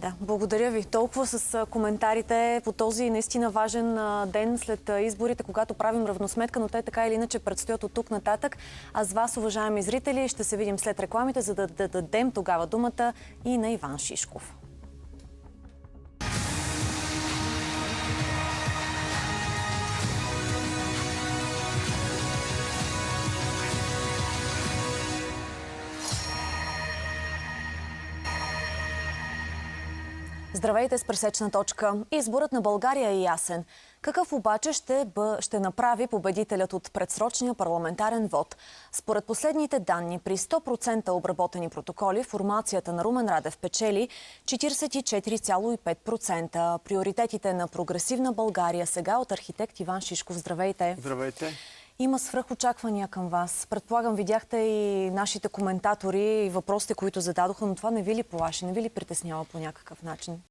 Да, благодаря ви. Толкова с коментарите по този наистина важен ден след изборите, когато правим равносметка, но те така или иначе предстоят от тук нататък. А с вас, уважаеми зрители, ще се видим след рекламите, за да дадем тогава думата и на Иван Шишков. Здравейте с пресечна точка. Изборът на България е ясен. Какъв обаче ще направи победителят от предсрочния парламентарен вод? Според последните данни, при 100% обработени протоколи, формацията на Румен Радев печели 44,5%. Приоритетите на прогресивна България сега от архитект Иван Шишков. Здравейте! Здравейте! Има свръхочаквания към вас. Предполагам, видяхте и нашите коментатори и въпросите, които зададоха, но това не ви ли плаши, не ви ли притеснява по някакъв начин?